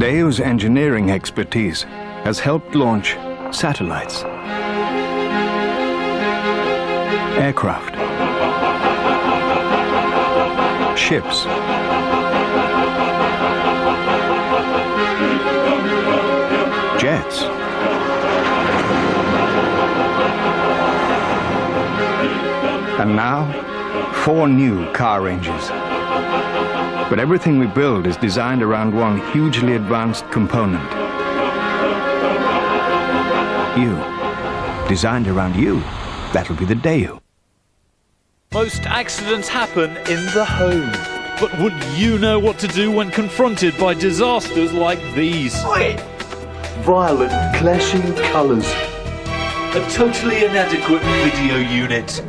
Daewoo's engineering expertise has helped launch satellites, aircraft, ships, jets, and now 4 new car ranges. But everything we build is designed around one hugely advanced component. You. Designed around you. That'll be the Daewoo. Most accidents happen in the home. But would you know what to do when confronted by disasters like these? Violent clashing colours. A totally inadequate video unit.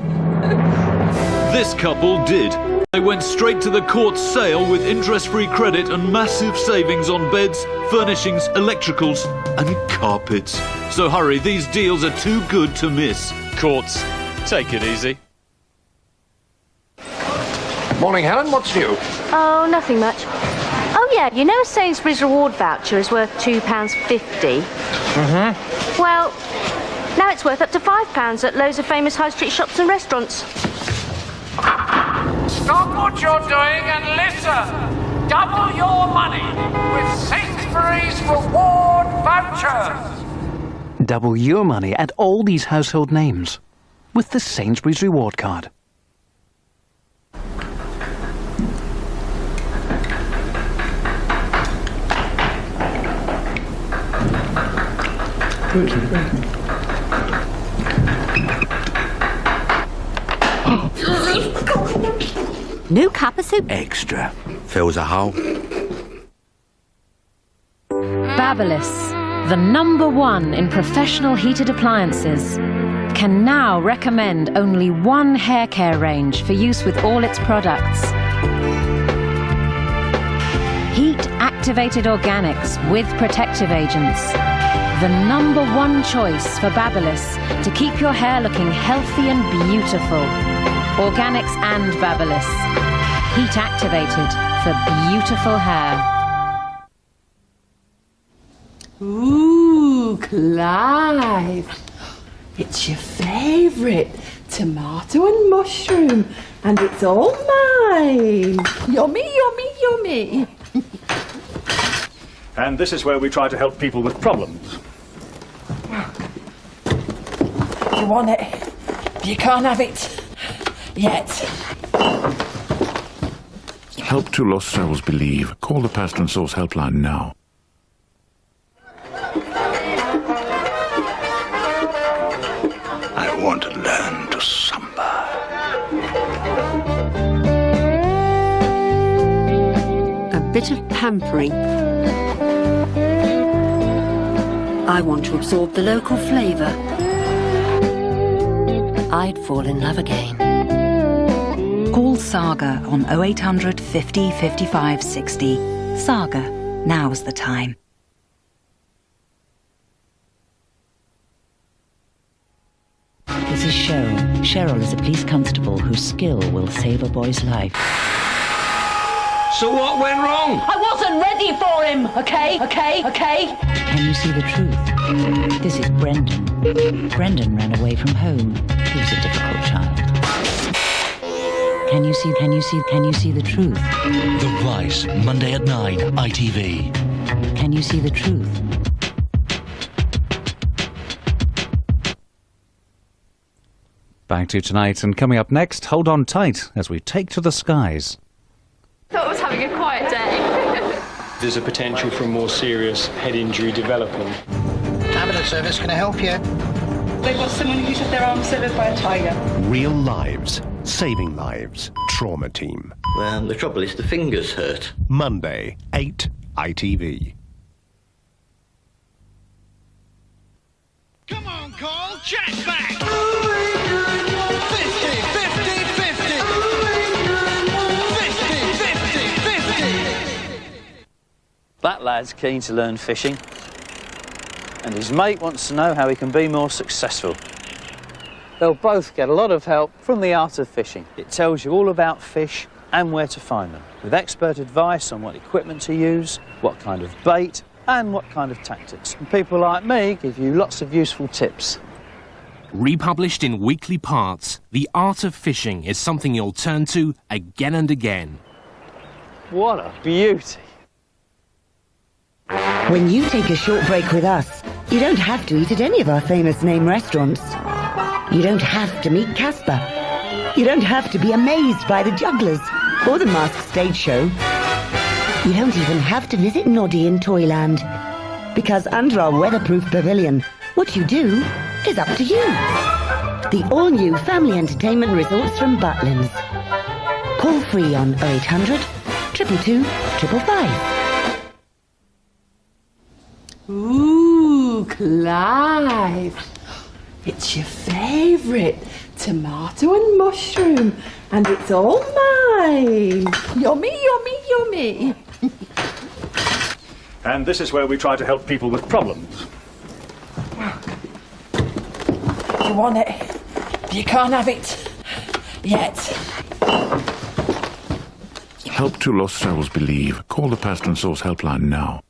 This couple did. They went straight to the court sale with interest-free credit and massive savings on beds, furnishings, electricals and carpets. So hurry, these deals are too good to miss. Courts, take it easy. Morning, Helen. What's new? Oh, nothing much. Oh, yeah, you know a Sainsbury's reward voucher is worth £2.50? Mm-hmm. Well, now it's worth up to £5 at loads of famous high street shops and restaurants. Stop what you're doing and listen! Double your money with Sainsbury's reward vouchers! Double your money at all these household names with the Sainsbury's reward card. New Kappa soup. Extra. Fills a hole. Babyliss, the #1 in professional heated appliances, can now recommend only one hair care range for use with all its products. Heat-activated organics with protective agents. The #1 choice for Babyliss to keep your hair looking healthy and beautiful. Organics and Babyliss. Heat-activated for beautiful hair. Ooh, Clive. It's your favourite. Tomato and mushroom. And it's all mine. Yummy, yummy, yummy. And this is where we try to help people with problems. You want it? You can't have it. Yet. Help to Lost Souls Believe. Call the Past and Source helpline now. I want to learn to samba. A bit of pampering. I want to absorb the local flavour. I'd fall in love again. Call Saga on 0800 50 55 60. Saga, now's the time. This is Cheryl. Cheryl is a police constable whose skill will save a boy's life. So what went wrong? I wasn't ready for him, okay? Can you see the truth? This is Brendan. Brendan ran away from home. He was a difficult child. Can you see the truth? The Rise, Monday at 9, ITV. Can you see the truth? Back to tonight, and coming up next, hold on tight as we take to the skies. Thought I was having a quiet day. There's a potential for a more serious head injury developing. Ambulance service, can I help you? They've got someone who's had their arm severed by a tiger. Real lives, saving lives. Trauma Team. Well, the trouble is the fingers hurt. Monday, 8 ITV. Come on, Carl, check back! 50, 50, 50! 50, 50, 50! That lad's keen to learn fishing, and his mate wants to know how he can be more successful. They'll both get a lot of help from The Art of Fishing. It tells you all about fish and where to find them, with expert advice on what equipment to use, what kind of bait, and what kind of tactics. And people like me give you lots of useful tips. Republished in weekly parts, The Art of Fishing is something you'll turn to again and again. What a beauty! When you take a short break with us, you don't have to eat at any of our famous name restaurants. You don't have to meet Casper. You don't have to be amazed by the jugglers or the masked stage show. You don't even have to visit Noddy in Toyland. Because under our weatherproof pavilion, what you do is up to you. The all-new family entertainment resorts from Butlins. Call free on 0800 222 555. Ooh, Clive. It's your favourite. Tomato and mushroom. And it's all mine. Yummy, yummy, yummy. And this is where we try to help people with problems. You want it? You can't have it. Yet. Help to lost souls believe. Call the Past and Source helpline now.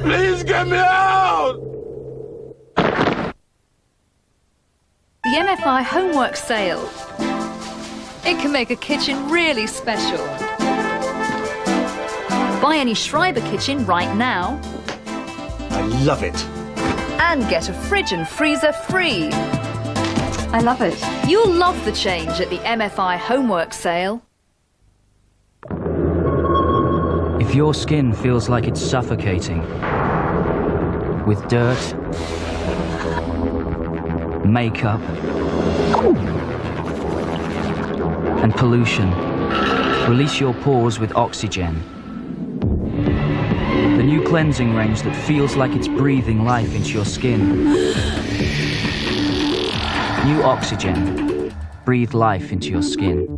Please get me out! The MFI Homework Sale. It can make a kitchen really special. Buy any Schreiber kitchen right now. I love it. And get a fridge and freezer free. I love it. You'll love the change at the MFI Homework Sale. If your skin feels like it's suffocating, with dirt, makeup, and pollution, release your pores with Oxygen. The new cleansing range that feels like it's breathing life into your skin. New Oxygen. Breathe life into your skin.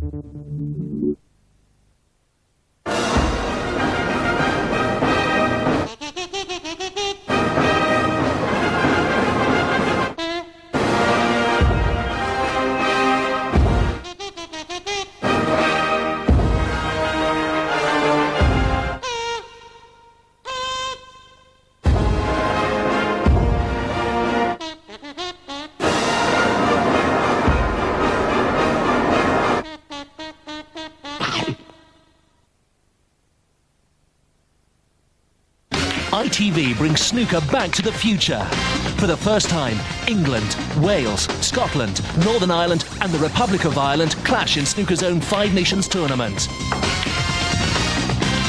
ITV brings snooker back to the future. For the first time, England, Wales, Scotland, Northern Ireland and the Republic of Ireland clash in snooker's own Five Nations tournament.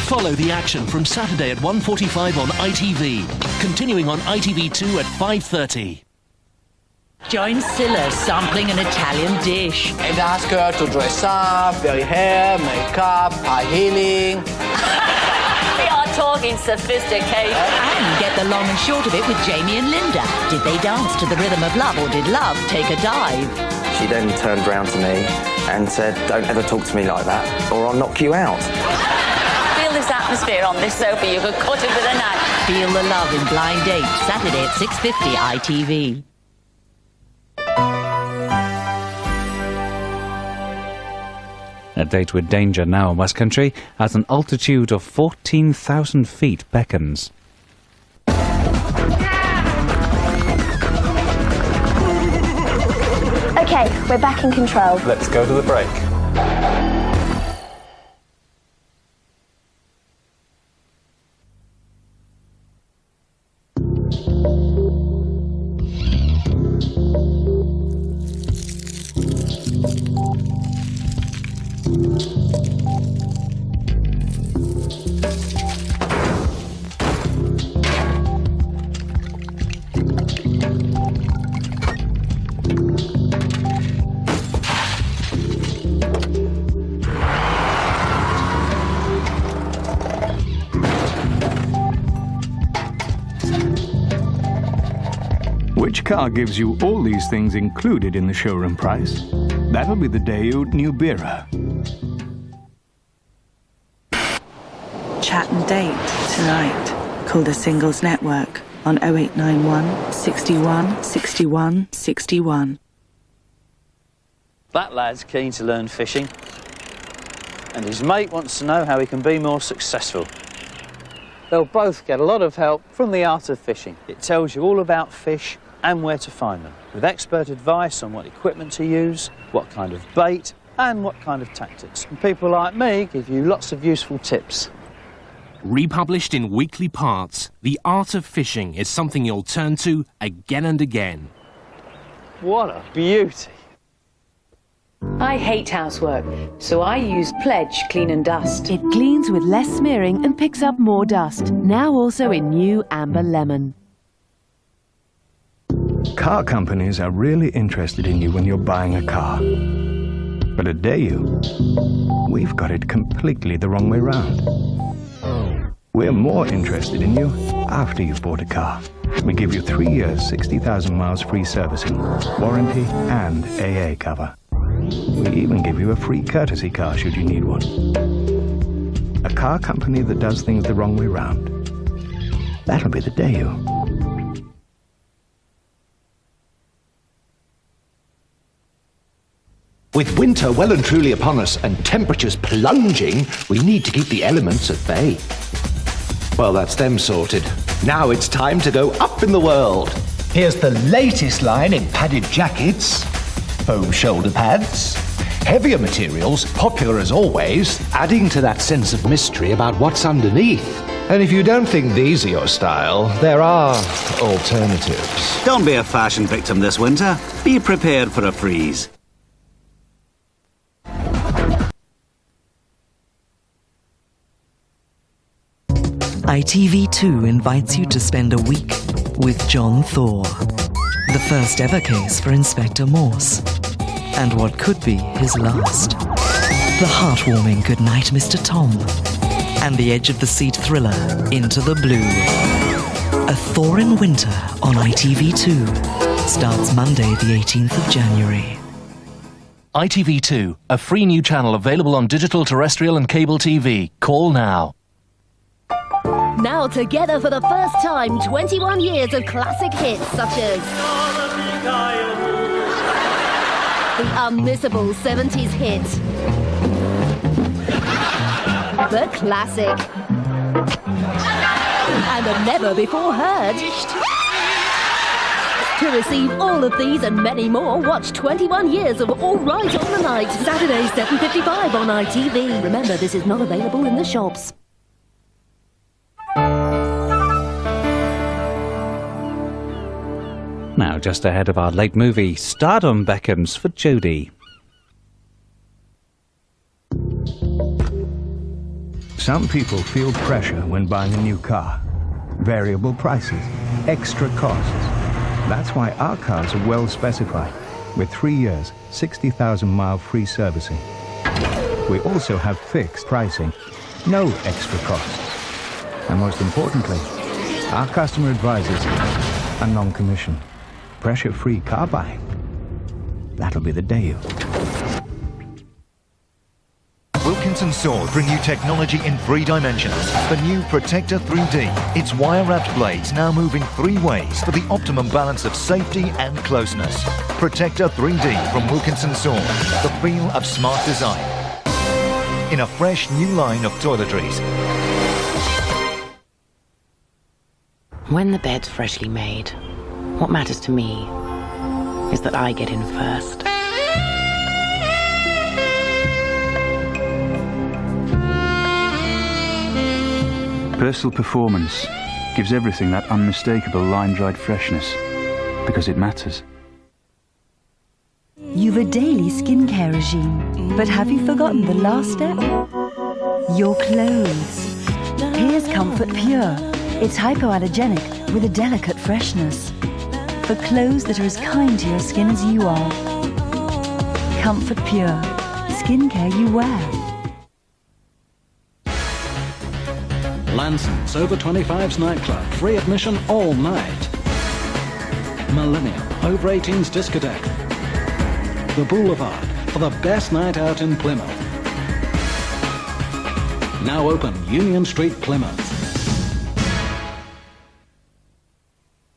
Follow the action from Saturday at 1:45 on ITV, continuing on ITV2 at 5:30. Join Scylla sampling an Italian dish. And ask her to dress up, wear hair, makeup, eye healing. We are talking sophisticated. And get the long and short of it with Jamie and Linda. Did they dance to the rhythm of love or did love take a dive? She then turned round to me and said, "Don't ever talk to me like that or I'll knock you out." Feel this atmosphere on this sofa. You could cut it with a knife. Feel the love in Blind Date, Saturday at 6:50 ITV. A date with danger now in West Country at an altitude of 14,000 feet beckons. Okay, we're back in control. Let's go to the break. Which car gives you all these things included in the showroom price? That'll be the Daewoo New Bira. Chat and date tonight. Call the Singles Network on 0891 61 61 61. That lad's keen to learn fishing, and his mate wants to know how he can be more successful. They'll both get a lot of help from The Art of Fishing. It tells you all about fish and where to find them, with expert advice on what equipment to use, what kind of bait, and what kind of tactics. And people like me give you lots of useful tips. Republished in weekly parts, The Art of Fishing is something you'll turn to again and again. What a beauty! I hate housework, so I use Pledge Clean and Dust. It cleans with less smearing and picks up more dust. Now also in new Amber Lemon. Car companies are really interested in you when you're buying a car. But at Daewoo, we've got it completely the wrong way round. We're more interested in you after you've bought a car. We give you 3 years, 60,000 miles free servicing, warranty and AA cover. We even give you a free courtesy car should you need one. A car company that does things the wrong way round. That'll be the Daewoo. With winter well and truly upon us and temperatures plunging, we need to keep the elements at bay. Well, that's them sorted. Now it's time to go up in the world. Here's the latest line in padded jackets, foam shoulder pads, heavier materials, popular as always, adding to that sense of mystery about what's underneath. And if you don't think these are your style, there are alternatives. Don't be a fashion victim this winter. Be prepared for a freeze. ITV2 invites you to spend a week with John Thor, the first ever case for Inspector Morse, and what could be his last. The heartwarming Goodnight, Mr. Tom, and the edge-of-the-seat thriller Into the Blue. A Thor in Winter on ITV2 starts Monday the 18th of January. ITV2, a free new channel available on digital, terrestrial and cable TV. Call now. Now together for the first time, 21 years of classic hits such as the unmissable 70s hit, the classic, and a never-before-heard. To receive all of these and many more, watch 21 years of All Right on the Night, Saturday 7:55 on ITV. Remember, this is not available in the shops. Now, just ahead of our late movie, Stardom beckons for Jodie. Some people feel pressure when buying a new car. Variable prices, extra costs. That's why our cars are well specified, with 3 years, 60,000 mile free servicing. We also have fixed pricing, no extra costs. And most importantly, our customer advisors are non-commissioned. Pressure-free car buying. That'll be the Daewoo. Wilkinson Sword bring you technology in 3 dimensions. The new Protector 3D. Its wire-wrapped blades now move in 3 ways for the optimum balance of safety and closeness. Protector 3D from Wilkinson Sword. The feel of smart design. In a fresh new line of toiletries. When the bed's freshly made, what matters to me is that I get in first. Persil Performance gives everything that unmistakable line-dried freshness, because it matters. You've a daily skincare regime, but have you forgotten the last step? Your clothes. Here's Comfort Pure. It's hypoallergenic with a delicate freshness. For clothes that are as kind to your skin as you are. Comfort Pure. Skincare you wear. Lanson's Over 25s nightclub. Free admission all night. Millennium, over 18s discotheque. The Boulevard, for the best night out in Plymouth. Now open, Union Street, Plymouth.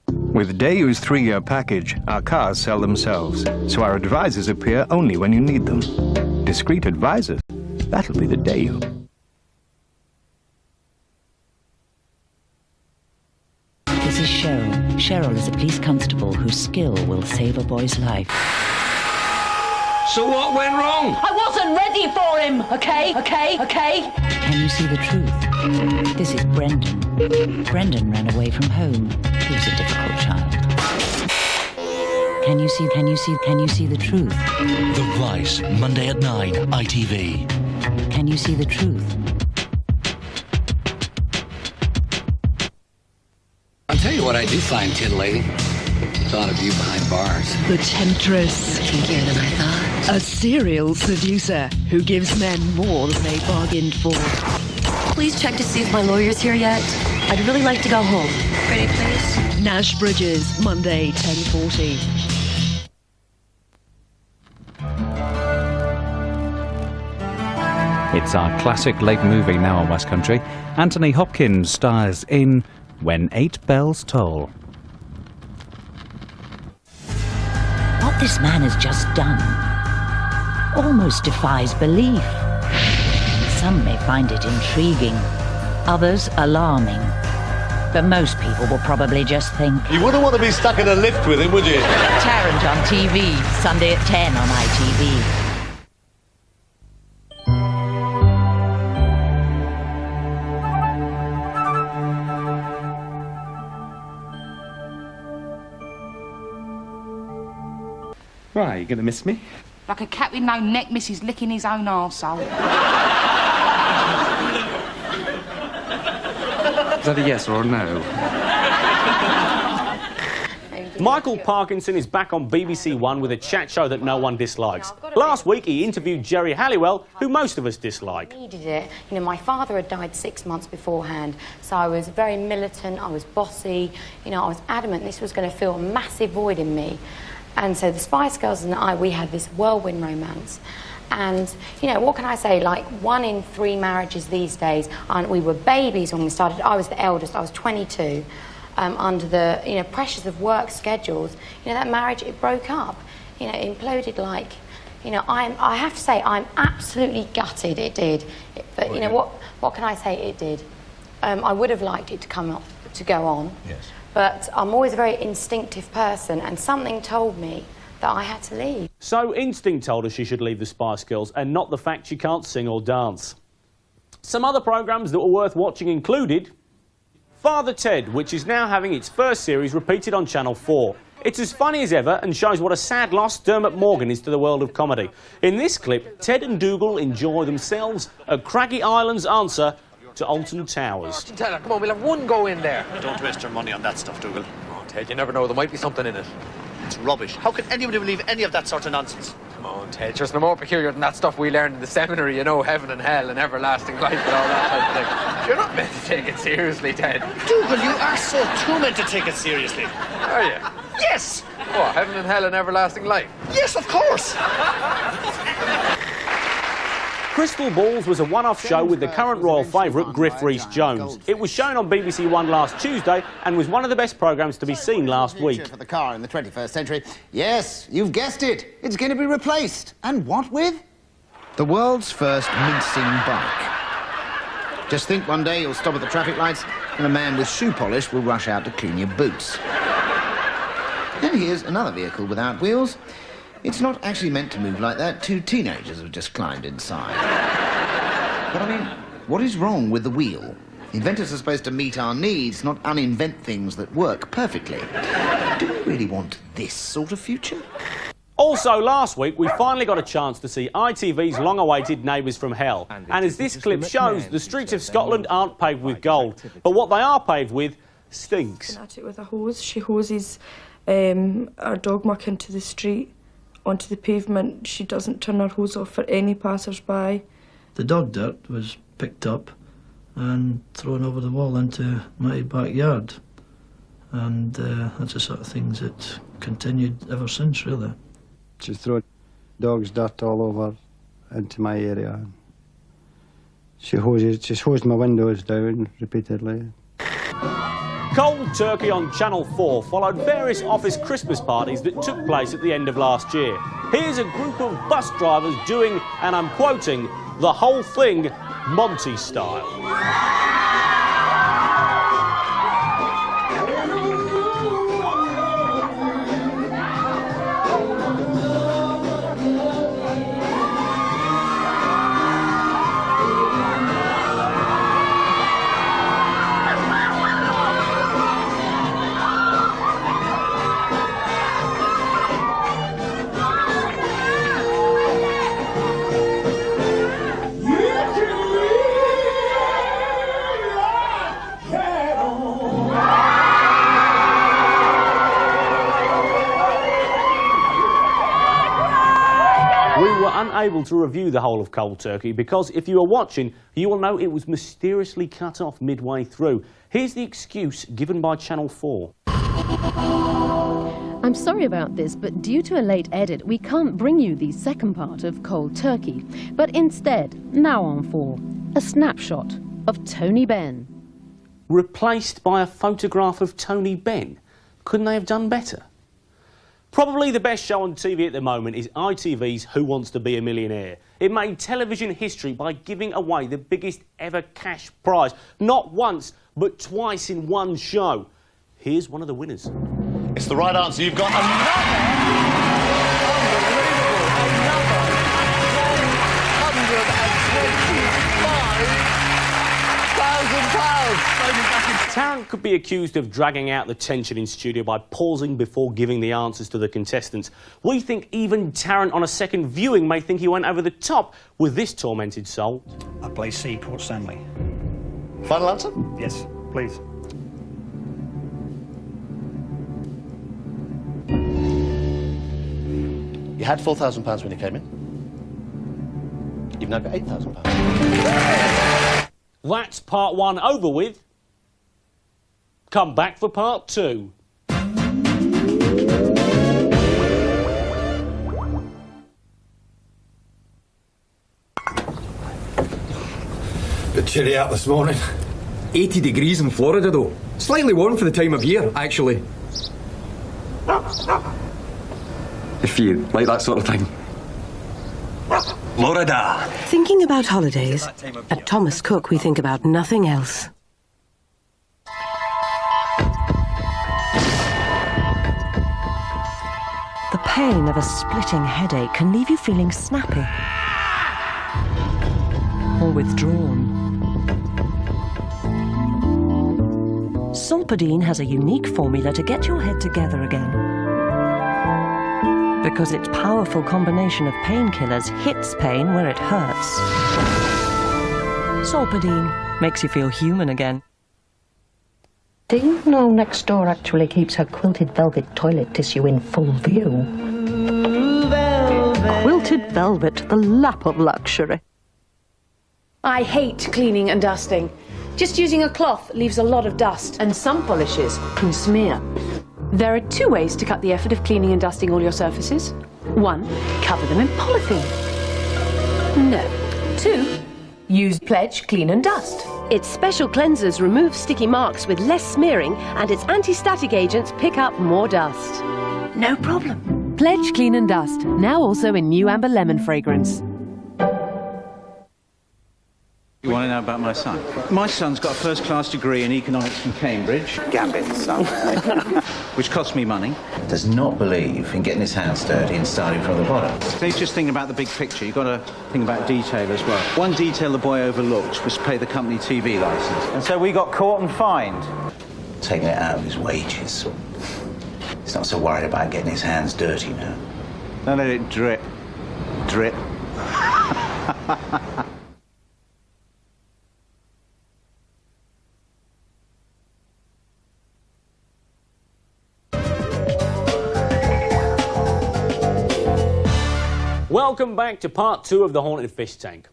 With Daewoo's 3-year package, our cars sell themselves, so our advisors appear only when you need them. Discreet advisors, that'll be the Daewoo. This is Cheryl. Cheryl is a police constable whose skill will save a boy's life. So what went wrong? I wasn't ready for him, okay? Can you see the truth? This is Brendan. Brendan ran away from home. He was a difficult child. Can you see the truth? The Vice, Monday at 9, ITV. Can you see the truth? I'll tell you what I do find titillating. Thought of you behind bars. The temptress. Kinkier than I thought. A serial seducer who gives men more than they bargained for. Please check to see if my lawyer's here yet. I'd really like to go home. Pretty please. Nash Bridges, Monday, 10:40. It's our classic late movie now on West Country. Anthony Hopkins stars in When 8 Bells Toll. What this man has just done almost defies belief. Some may find it intriguing, others alarming. But most people will probably just think... You wouldn't want to be stuck in a lift with him, would you? Tarrant on TV, Sunday at 10 on ITV. Right, you gonna miss me? Like a cat with no neck misses licking his own arsehole. Is that a yes or a no? Michael Parkinson is back on BBC One with a chat show that no one dislikes. Last week he interviewed Jerry Halliwell, who most of us dislike. I needed it. You know, my father had died 6 months beforehand, so I was very militant, I was bossy, you know, I was adamant this was going to fill a massive void in me. And so the Spice Girls and I, we had this whirlwind romance. And, you know, what can I say? Like, 1 in 3 marriages these days, and we were babies when we started. I was the eldest, I was 22. Under the, you know, pressures of work schedules, you know, that marriage, it broke up. You know, it imploded like, you know, I have to say, I'm absolutely gutted it did. But, you know, what can I say it did? I would have liked it to go on. Yes. But I'm always a very instinctive person, and something told me that I had to leave. So instinct told her she should leave the Spice Girls, and not the fact she can't sing or dance. Some other programmes that were worth watching included Father Ted, which is now having its first series repeated on Channel 4. It's as funny as ever and shows what a sad loss Dermot Morgan is to the world of comedy. In this clip, Ted and Dougal enjoy themselves at Craggy Island's answer to Alton Towers. Come on, we'll have one go in there. Don't waste your money on that stuff, Dougal. Oh, Ted, you never know, there might be something in it. It's rubbish. How can anybody believe any of that sort of nonsense? Come on, Ted, just no more peculiar than that stuff we learned in the seminary, you know, heaven and hell and everlasting life and all that type of thing. You're not meant to take it seriously, Ted. Dougal, you are so too meant to take it seriously. Are you? Yes! What, heaven and hell and everlasting life? Yes, of course! Crystal Balls was a one-off show with the current royal favourite, Griff Rhys-Jones. It was shown on BBC One last Tuesday and was one of the best programmes to be seen last week. For the car in the 21st century. Yes, you've guessed it. It's going to be replaced. And what with? The world's first mincing bike. Just think one day you'll stop at the traffic lights and a man with shoe polish will rush out to clean your boots. Then here's another vehicle without wheels. It's not actually meant to move like that. 2 teenagers have just climbed inside. But I mean, what is wrong with the wheel? Inventors are supposed to meet our needs, not uninvent things that work perfectly. Do we really want this sort of future? Also, last week, we finally got a chance to see ITV's long-awaited Neighbours from Hell. And as this clip shows, the streets of Scotland aren't paved with gold, but what they are paved with stinks. At it with a hose. She hoses our dog muck into the street, onto the pavement. She doesn't turn her hose off for any passers-by. The dog dirt was picked up and thrown over the wall into my backyard. and that's the sort of things that continued ever since, really. She threw dog's dirt all over into my area. She hosed my windows down repeatedly. Cold Turkey on Channel 4 followed various office Christmas parties that took place at the end of last year. Here's a group of bus drivers doing, and I'm quoting, the whole thing Monty style. Unable to review the whole of Cold Turkey because if you are watching, you will know it was mysteriously cut off midway through. Here's the excuse given by Channel 4. I'm sorry about this, but due to a late edit, we can't bring you the second part of Cold Turkey. But instead, now on 4, a snapshot of Tony Benn. Replaced by a photograph of Tony Benn. Couldn't they have done better? Probably the best show on TV at the moment is ITV's Who Wants to Be a Millionaire. It made television history by giving away the biggest ever cash prize. Not once, but twice in one show. Here's one of the winners. It's the right answer. You've got another Tarrant could be accused of dragging out the tension in studio by pausing before giving the answers to the contestants. We think even Tarrant on a second viewing may think he went over the top with this tormented soul. I play C, Port Stanley. Final answer? Yes, please. You had £4,000 when you came in. You've now got £8,000. That's part 1 over with. Come back for part 2. Bit chilly out this morning. 80 degrees in Florida though. Slightly warm for the time of year, actually. If you like that sort of thing. Florida. Thinking about holidays, at Thomas Cook we think about nothing else. The pain of a splitting headache can leave you feeling snappy or withdrawn. Solpadeine has a unique formula to get your head together again. Because its powerful combination of painkillers hits pain where it hurts. Solpadeine makes you feel human again. Do you know next door actually keeps her quilted velvet toilet tissue in full view? Quilted velvet, the lap of luxury. I hate cleaning and dusting. Just using a cloth leaves a lot of dust. And some polishes can smear. There are 2 ways to cut the effort of cleaning and dusting all your surfaces. 1, cover them in polythene. No. 2, use Pledge Clean and Dust. Its special cleansers remove sticky marks with less smearing, and its anti-static agents pick up more dust. No problem. Pledge Clean and Dust, now also in new amber lemon fragrance. You want to know about my son? My son's got a first-class degree in economics from Cambridge. Gambit, son. Which cost me money. Does not believe in getting his hands dirty and starting from the bottom. So he's just thinking about the big picture. You've got to think about detail as well. One detail the boy overlooked was pay the company TV licence. And so we got caught and fined. Taking it out of his wages. He's not so worried about getting his hands dirty now. Don't let it drip. Drip. Welcome back to part 2 of The Haunted Fish Tank.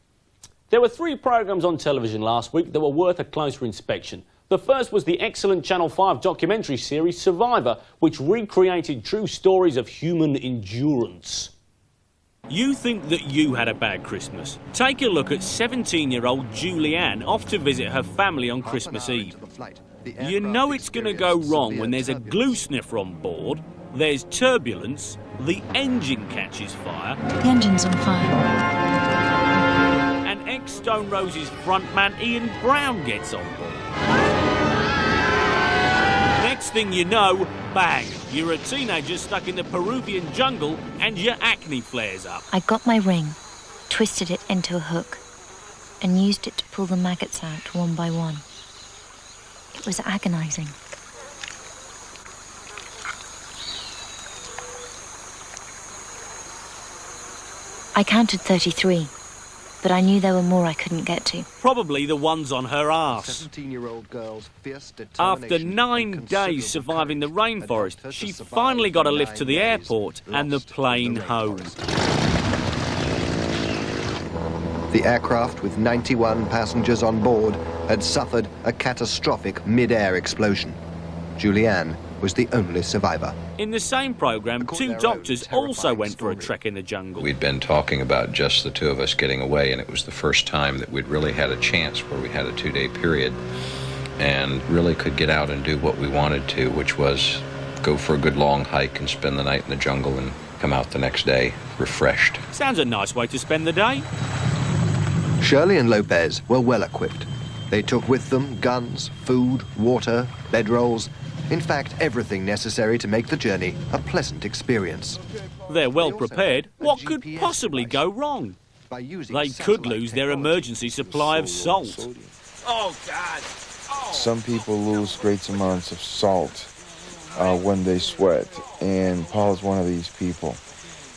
There were 3 programmes on television last week that were worth a closer inspection. The first was the excellent Channel 5 documentary series Survivor, which recreated true stories of human endurance. You think that you had a bad Christmas? Take a look at 17-year-old Julianne off to visit her family on Christmas Eve. You know it's going to go wrong when there's a glue sniffer on board, there's turbulence, the engine catches fire... The engine's on fire. ...and ex-Stone Roses frontman Ian Brown gets on board. Next thing you know, bang, you're a teenager stuck in the Peruvian jungle and your acne flares up. I got my ring, twisted it into a hook, and used it to pull the maggots out one by one. It was agonizing. I counted 33, but I knew there were more I couldn't get to. Probably the ones on her arse. 17-year-old girl's fierce After 9 days surviving the rainforest, she finally got a lift to the airport and the plane home. The aircraft, with 91 passengers on board, had suffered a catastrophic mid-air explosion. Julianne was the only survivor. In the same programme, 2 doctors also went for a trek in the jungle. We'd been talking about just the 2 of us getting away, and it was the first time that we'd really had a chance where we had a 2-day period and really could get out and do what we wanted to, which was go for a good long hike and spend the night in the jungle and come out the next day refreshed. Sounds a nice way to spend the day. Shirley and Lopez were well equipped. They took with them guns, food, water, bedrolls, in fact, everything necessary to make the journey a pleasant experience. They're well prepared. What could possibly go wrong? They could lose their emergency supply of salt. Oh, God! Oh. Some people lose great amounts of salt when they sweat, and Paul is one of these people.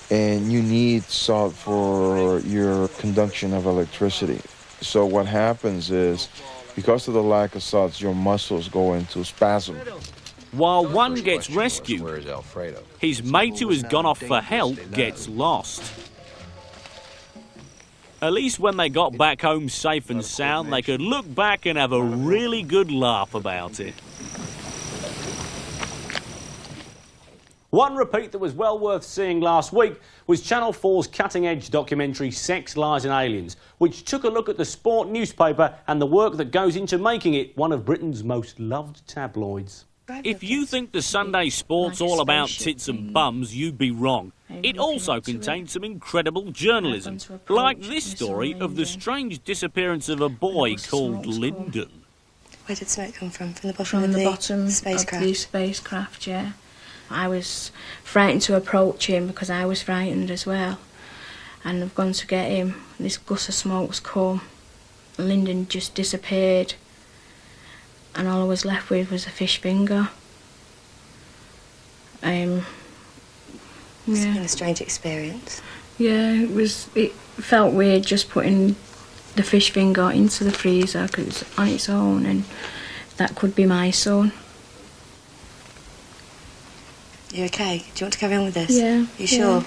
And you need salt for your conduction of electricity. So what happens is, because of the lack of salt, your muscles go into spasm. While one gets rescued, his mate who has gone off for help gets lost. At least when they got back home safe and sound, they could look back and have a really good laugh about it. One repeat that was well worth seeing last week was Channel 4's cutting-edge documentary Sex, Lies and Aliens, which took a look at the Sport newspaper and the work that goes into making it one of Britain's most loved tabloids. If you think the Sunday Sport's all about tits and bums, you'd be wrong. It also contains some incredible journalism, like this story of the strange disappearance of a boy called Lyndon. Where did smoke come from? From the bottom From of the the bottom spacecraft? of the spacecraft, yeah. I was frightened to approach him because I was frightened as well. And I've gone to get him. This gust of smoke's come. Lyndon just disappeared. And all I was left with was a fish finger. It's been a strange experience. Yeah, it felt weird just putting the fish finger into the freezer because it's on its own, and that could be my son. You okay? Do you want to carry on with this? Yeah. You sure?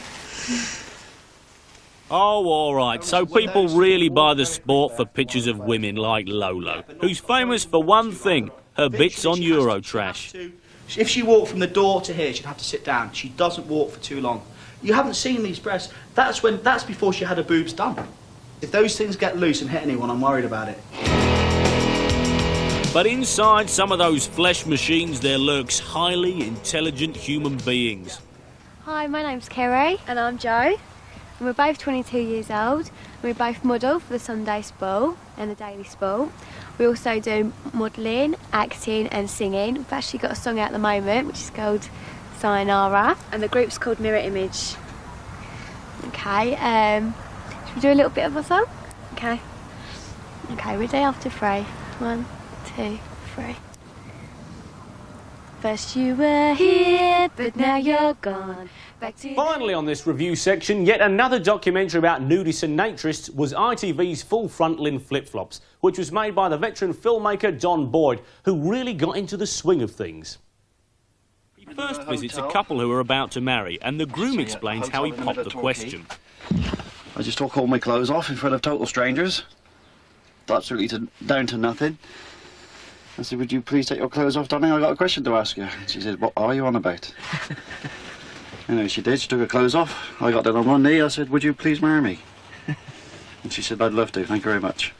Oh, all right. So people really buy the Sport for pictures of women like Lolo, who's famous for one thing, her bits on Eurotrash. If she walked from the door to here, she'd have to sit down. She doesn't walk for too long. You haven't seen these breasts. That's before she had her boobs done. If those things get loose and hit anyone, I'm worried about it. But inside some of those flesh machines, there lurks highly intelligent human beings. Hi, my name's Kerry. And I'm Jo. And we're both 22 years old. We both model for the Sunday Sport and the Daily Sport. We also do modelling, acting and singing. We've actually got a song out at the moment which is called Sayonara, and the group's called Mirror Image. Okay, should we do a little bit of a song? Okay. Okay, ready after 3. 1, 2, 3. First you were here, but now you're gone. Finally on this review section, yet another documentary about nudists and naturists was ITV's Full Frontal Flip-Flops, which was made by the veteran filmmaker Don Boyd, who really got into the swing of things. He first visits a couple who are about to marry, and the groom explains how he popped the question. I just took all my clothes off in front of total strangers. Absolutely down to nothing. I said, would you please take your clothes off, darling? I got a question to ask you. She said, what are you on about? Anyway, she did. She took her clothes off. I got down on one knee. I said, would you please marry me? And she said, I'd love to. Thank you very much.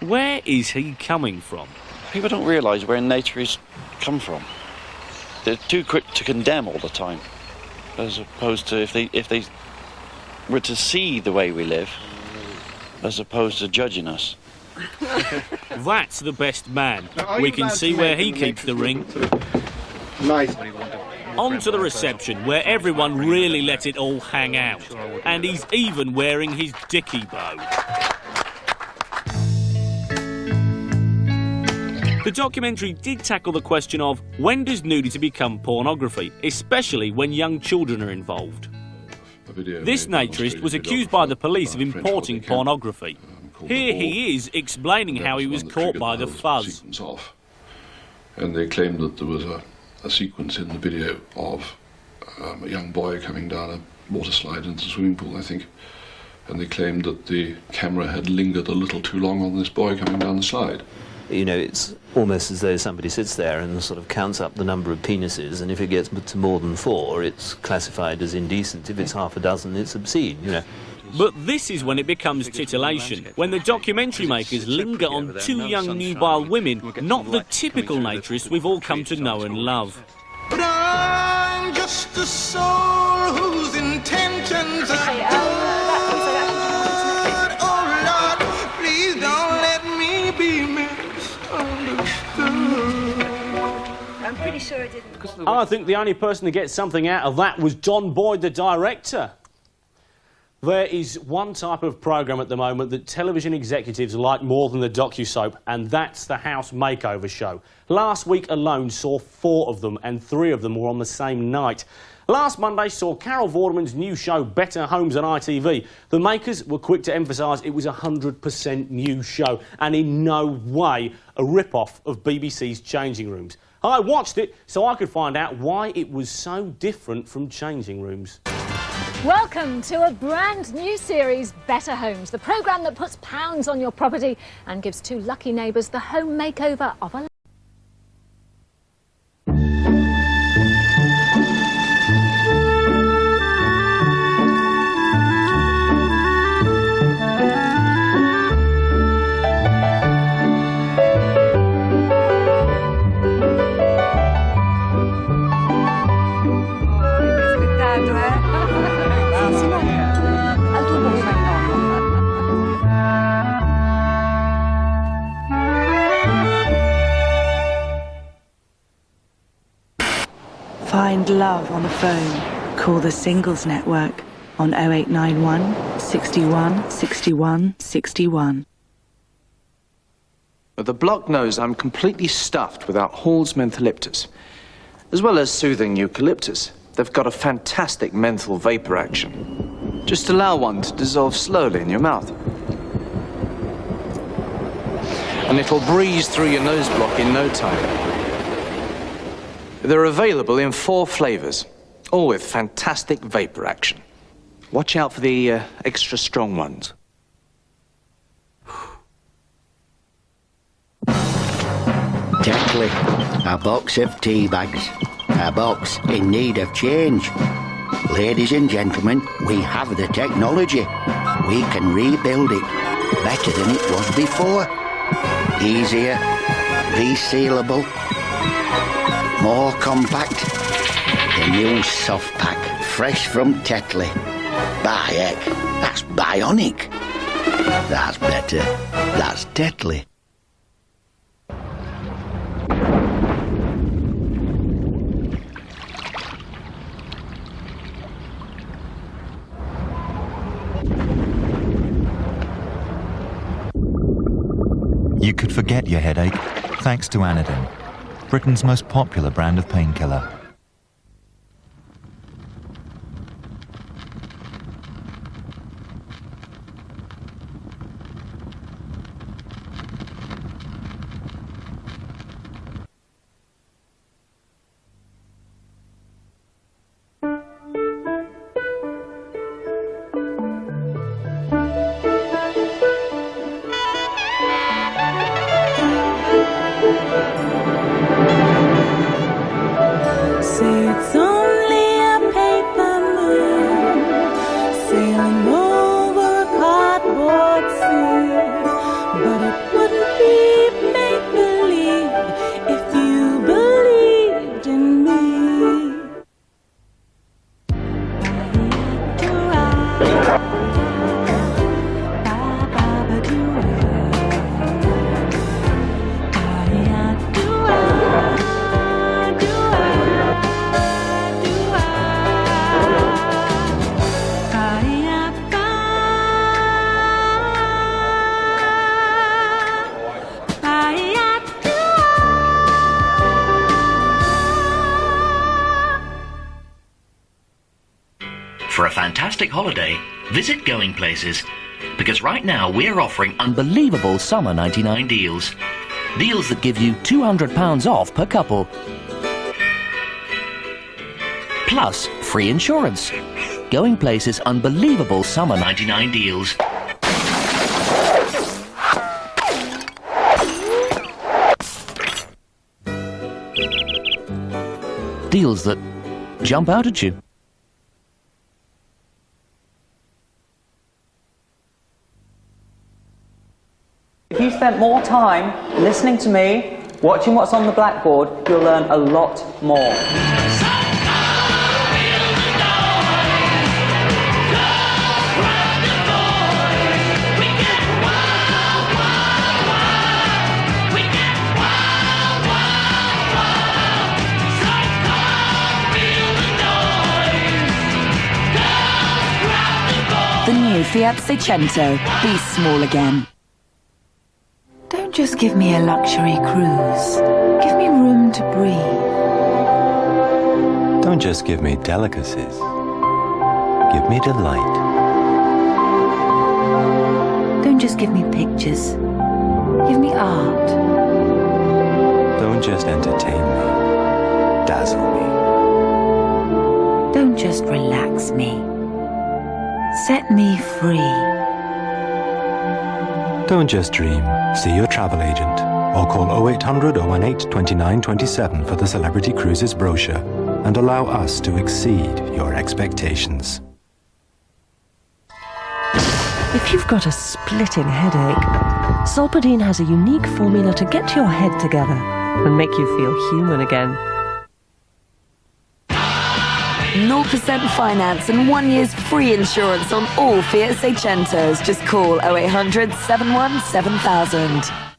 Where is he coming from? People don't realise where naturists come from. They're too quick to condemn all the time, as opposed to if they were to see the way we live, as opposed to judging us. That's the best man. We can see where he keeps the ring. Nice. On to the reception, where everyone really let it all hang out. And he's even wearing his dicky bow. The documentary did tackle the question of when does nudity become pornography, especially when young children are involved. This naturist was accused by the police of importing pornography. Here he is explaining how he was caught by the fuzz. And they claimed that there was a sequence in the video of a young boy coming down a water slide into the swimming pool, I think. And they claimed that the camera had lingered a little too long on this boy coming down the slide. You know, it's almost as though somebody sits there and sort of counts up the number of penises, and if it gets to more than 4, it's classified as indecent. If it's half a dozen, it's obscene, you know. But this is when it becomes titillation, when the documentary makers linger on 2 young nubile women, not the typical naturists we've all come to know and love. But I'm just a soul whose intentions are good. Oh Lord, please don't let me be misunderstood. I'm pretty sure I didn't. I think the only person to get something out of that was John Boyd, the director. There is one type of programme at the moment that television executives like more than the docu-soap, and that's the House Makeover Show. Last week alone saw 4 of them, and 3 of them were on the same night. Last Monday saw Carol Vorderman's new show, Better Homes on ITV. The makers were quick to emphasise it was a 100% new show, and in no way a rip-off of BBC's Changing Rooms. I watched it so I could find out why it was so different from Changing Rooms. Welcome to a brand new series, Better Homes, the programme that puts pounds on your property and gives 2 lucky neighbours the home makeover of a Find love on the phone. Call the Singles Network on 0891 61 61 61. The block knows I'm completely stuffed without Hall's mentholyptus, as well as soothing eucalyptus. They've got a fantastic menthol vapor action. Just allow one to dissolve slowly in your mouth. And it'll breeze through your nose block in no time. They're available in 4 flavours, all with fantastic vapor action. Watch out for the extra strong ones. Tetley, a box of tea bags. A box in need of change. Ladies and gentlemen, we have the technology. We can rebuild it better than it was before. Easier, resealable, more compact. The new soft pack, fresh from Tetley. By heck, that's bionic. That's better. That's Tetley. You could forget your headache thanks to Anadin, Britain's most popular brand of painkiller. say it's only a paper moon sailing over a cardboard sea, but it wouldn't be make-believe if you believed in me. For a fantastic holiday, visit Going Places, because right now we're offering unbelievable summer 99 deals. Deals that give you £200 off per couple. Plus free insurance. Going Places' unbelievable summer 99 deals. Deals that jump out at you. If you spent more time listening to me, watching what's on the blackboard, you'll learn a lot more. The new Fiat Seicento. Be small again. Don't just give me a luxury cruise. Give me room to breathe. Don't just give me delicacies. Give me delight. Don't just give me pictures. Give me art. Don't just entertain me. Dazzle me. Don't just relax me. Set me free. Don't just dream. See your travel agent or call 0800 018 2927 for the Celebrity Cruises brochure and allow us to exceed your expectations. If you've got a splitting headache, Solpadeine has a unique formula to get your head together and make you feel human again. 0% finance and 1 year's free insurance on all Fiat Seicentos. Just call 0800 717 7000.